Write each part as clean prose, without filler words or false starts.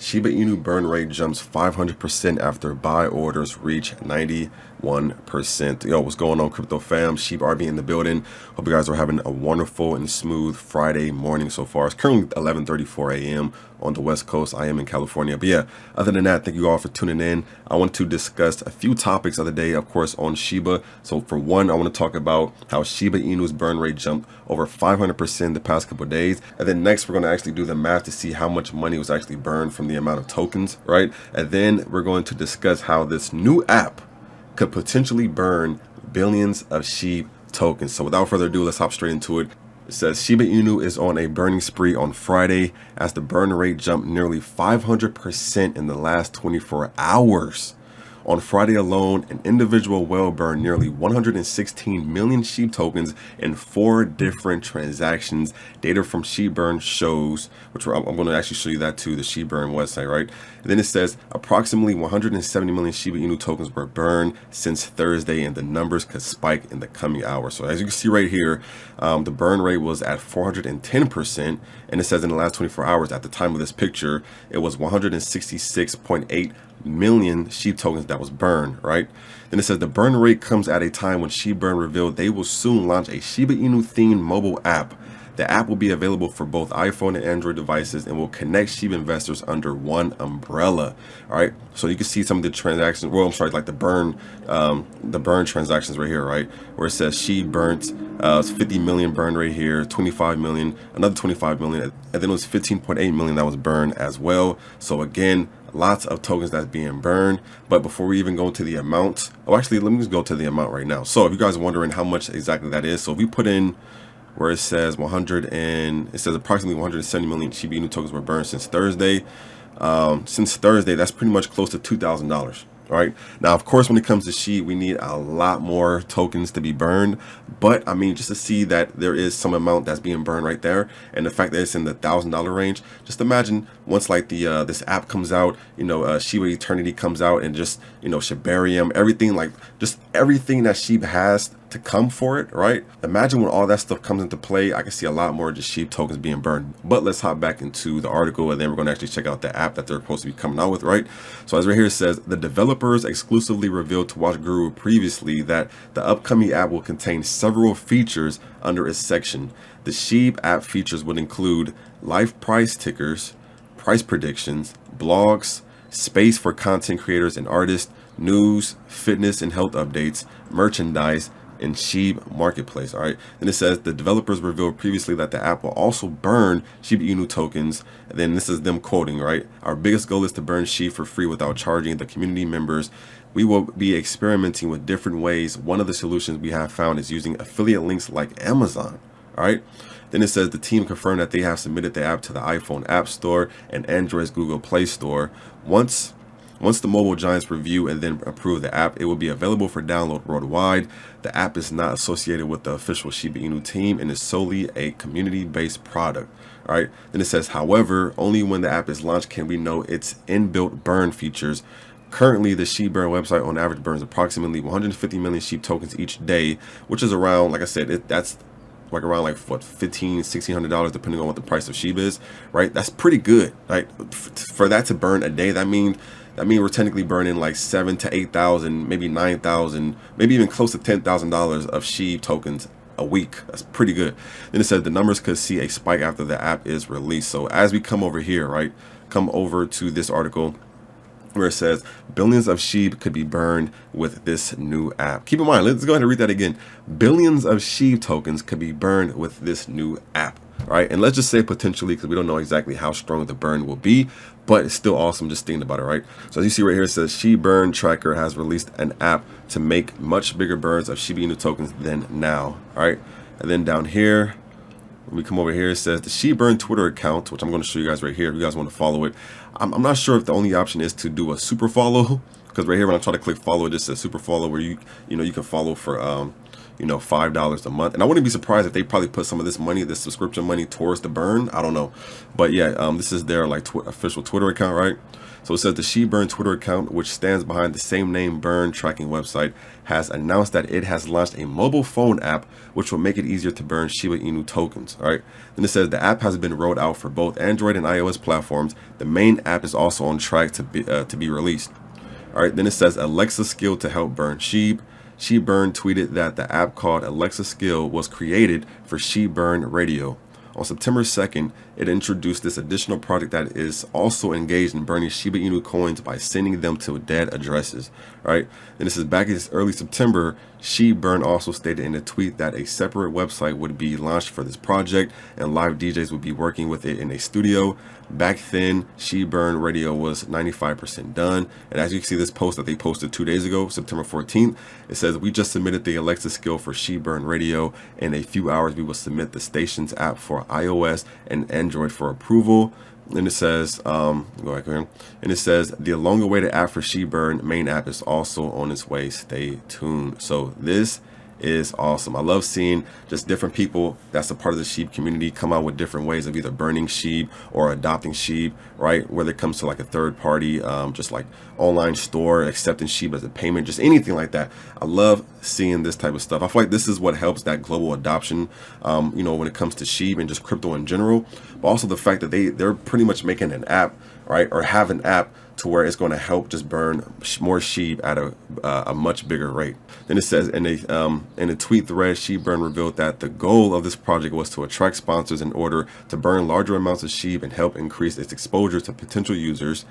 Shiba Inu burn rate jumps 500% after buy orders reach 91%. Yo, what's going on, crypto fam? Shib RB in the building. Hope you guys are having a wonderful and smooth Friday morning so far. It's currently 11:34 a.m. on the West Coast. I am in California. But yeah, other than that, thank you all for tuning in. I want to discuss a few topics of the day, of course, on Shiba. So for one, I want to talk about how Shiba Inu's burn rate jumped over 500% the past couple of days. And then next, we're going to actually do the math to see how much money was actually burned from the amount of tokens, right? And then we're going to discuss how this new app could potentially burn billions of Shib tokens. So without further ado, let's hop straight into it. It says Shiba Inu is on a burning spree on Friday as the burn rate jumped nearly 500% in the last 24 hours. On Friday alone, an individual whale burned nearly 116 million Shib tokens in 4 different transactions. Data from Shibburn shows, which I'm going to actually show you that too, the Shibburn website, right? And then it says approximately 170 million Shiba Inu tokens were burned since Thursday, and the numbers could spike in the coming hours. So as you can see right here, the burn rate was at 410%, and it says in the last 24 hours, at the time of this picture, it was 166.8 million Shib tokens that was burned, right? Then it says the burn rate comes at a time when Shibburn revealed they will soon launch a Shiba Inu themed mobile app. The app will be available for both iPhone and Android devices and will connect Shib investors under one umbrella. All right, so you can see some of the transactions. Well, I'm sorry, like the burn transactions right here, right, where it says Shib burnt 50 million burn right here, 25 million, another 25 million, and then it was 15.8 million that was burned as well. So again, lots of tokens that's being burned. But before we even go into the amount, actually, let me just go to the amount right now. So if you guys are wondering how much exactly that is, so if we put in where it says it says approximately 170 million Shiba Inu tokens were burned since Thursday. That's pretty much close to $2,000. All right. Now, of course, when it comes to Shib, we need a lot more tokens to be burned. But I mean, just to see that there is some amount that's being burned right there, and the fact that it's in the $1,000 range, just imagine once like the this app comes out, Shiba Eternity comes out, and just Shibarium, everything, like just everything that Shib has to come for it, right? Imagine when all that stuff comes into play, I can see a lot more just Shib tokens being burned. But let's hop back into the article, and then we're going to actually check out the app that they're supposed to be coming out with, right? So as right here it says, the developers exclusively revealed to Watch Guru previously that the upcoming app will contain several features under its section. The Shib app features would include live price tickers, price predictions, blogs, space for content creators and artists, news, fitness and health updates, merchandise, and Shib marketplace. All right, then it says the developers revealed previously that the app will also burn Shiba Inu tokens. And then this is them quoting, right? Our biggest goal is to burn Shib for free without charging the community members. We will be experimenting with different ways. One of the solutions we have found is using affiliate links like Amazon. All right. Then it says the team confirmed that they have submitted the app to the iPhone App Store and Android's Google Play Store. Once the mobile giants review and then approve the app, it will be available for download worldwide. The app is not associated with the official Shiba Inu team and is solely a community-based product. All right. Then it says, however, only when the app is launched can we know its inbuilt burn features. Currently, the Shibburn website on average burns approximately 150 million Shib tokens each day, which is around, like I said, that's like around like what, $1,600 depending on what the price of Shib is, right? That's pretty good, right? For that to burn a day, that means we're technically burning like 7,000 to 8,000, maybe 9,000, maybe even close to $10,000 of Shib tokens a week. That's pretty good. Then it said the numbers could see a spike after the app is released. So as we come over here, right, come over to this article where it says billions of Shib could be burned with this new app. Keep in mind, let's go ahead and read that again. Billions of Shib tokens could be burned with this new app. All right, and let's just say potentially, because we don't know exactly how strong the burn will be, but it's still awesome just thinking about it, right? So as you see right here, it says Shibburn Tracker has released an app to make much bigger burns of Shiba Inu tokens than now. All right, and then down here, when we come over here, it says the Shibburn Twitter account, which I'm going to show you guys right here if you guys want to follow it. I'm not sure if the only option is to do a super follow, because right here when I try to click follow, it just says super follow, where you can follow for you know, $5 a month. And I wouldn't be surprised if they probably put some of this money, this subscription money, towards the burn. I don't know, but yeah, this is their like official Twitter account, right? So it says the SheBurn Twitter account, which stands behind the same name burn tracking website, has announced that it has launched a mobile phone app which will make it easier to burn Shiba Inu tokens. All right. Then it says the app has been rolled out for both Android and iOS platforms. The main app is also on track to be released. All right. Then it says Alexa skill to help burn Shib. SheBurn tweeted that the app called Alexa skill was created for SheBurn Radio. On September 2nd, it introduced this additional project that is also engaged in burning Shiba Inu coins by sending them to dead addresses. Right? And this is back in early September. SheBurn also stated in a tweet that a separate website would be launched for this project and live DJs would be working with it in a studio. Back then, SheBurn Radio was 95% done. And as you can see this post that they posted 2 days ago, September 14th, it says, we just submitted the Alexa skill for SheBurn Radio. In a few hours, we will submit the station's app for iOS and Android for approval. And it says, go back here. And it says the long-awaited app for SheBurn main app is also on its way. Stay tuned. So this is awesome. I love seeing just different people that's a part of the Shib community come out with different ways of either burning Shib or adopting Shib, right? Whether it comes to like a third party, just like online store, accepting Shib as a payment, just anything like that. I love seeing this type of stuff. I feel like this is what helps that global adoption, you know, when it comes to Shib and just crypto in general, but also the fact that they're pretty much making an app, right? Or have an app to where it's going to help just burn more Shib at a much bigger rate. Then it says in a tweet thread, SheBurn revealed that the goal of this project was to attract sponsors in order to burn larger amounts of Shib and help increase its exposure to potential users.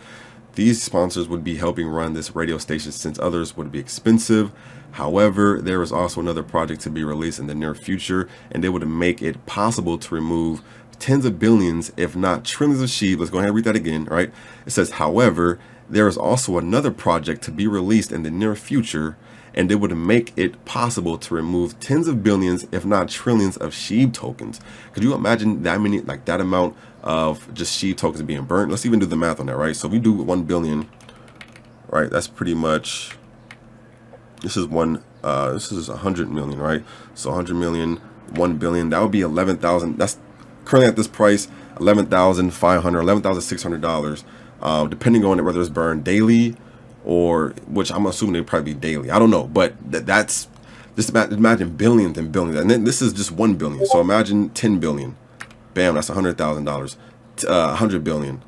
These sponsors would be helping run this radio station since others would be expensive. However, there is also another project to be released in the near future, and they would make it possible to remove tens of billions, if not trillions of Shib. Let's go ahead and read that again, right? It says, however, there is also another project to be released in the near future, and it would make it possible to remove tens of billions, if not trillions of Shib tokens. Could you imagine that many, like that amount of just Shib tokens being burnt? Let's even do the math on that, right? So we do 1 billion, right? That's pretty much, this is 100 million, right? So 100 million, 1 billion, that would be 11,000. That's currently at this price, $11,500, $11,600, depending on whether it's burned daily or, which I'm assuming it'd probably be daily. I don't know, but that's just imagine billions and billions, and then this is just 1 billion. So imagine 10 billion. Bam, that's $100,000. 100 billion,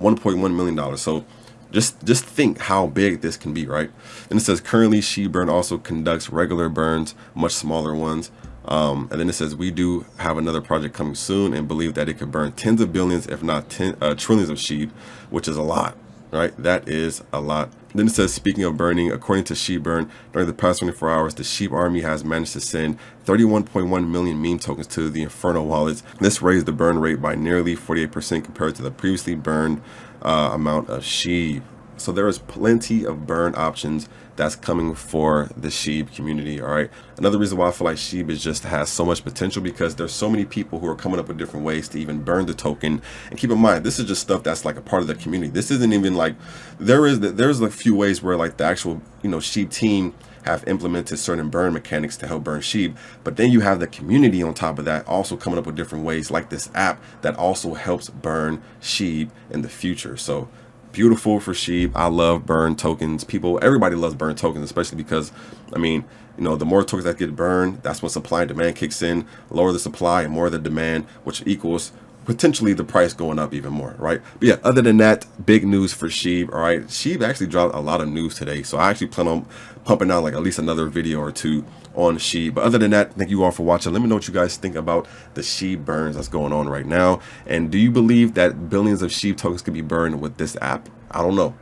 $1.1 million. So just think how big this can be, right? And it says currently SheBurn also conducts regular burns, much smaller ones. And then it says we do have another project coming soon and believe that it could burn tens of billions, if not trillions of Shib, which is a lot, right? That is a lot. Then it says, speaking of burning, according to SheBurn, during the past 24 hours, the Shib army has managed to send 31.1 million meme tokens to the Inferno wallets. This raised the burn rate by nearly 48% compared to the previously burned amount of Shib. So there is plenty of burn options that's coming for the Shib community. All right. Another reason why I feel like Shib is just has so much potential, because there's so many people who are coming up with different ways to even burn the token. And keep in mind, this is just stuff that's like a part of the community. This isn't even like, there's a few ways where like the actual, you know, Shib team have implemented certain burn mechanics to help burn Shib, but then you have the community on top of that also coming up with different ways, like this app that also helps burn Shib in the future. So beautiful for Shib. I love burn tokens. Everybody loves burn tokens, especially because, I mean, you know, the more tokens that get burned, that's when supply and demand kicks in. Lower the supply and more the demand, which equals potentially the price going up even more, right? But yeah, other than that, big news for Shib. All right, Shib actually dropped a lot of news today, so I actually plan on pumping out like at least another video or two on Shib. But other than that, thank you all for watching. Let me know what you guys think about the Shib burns that's going on right now, and do you believe that billions of Shib tokens could be burned with this app? I don't know.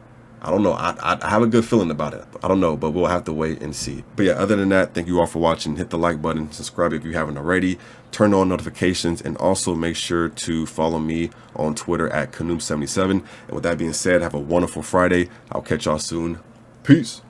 I have a good feeling about it. I don't know, but we'll have to wait and see. But yeah, other than that, thank you all for watching. Hit the like button, subscribe if you haven't already, turn on notifications, and also make sure to follow me on Twitter at Kanoom77. And with that being said, have a wonderful Friday. I'll catch y'all soon. Peace.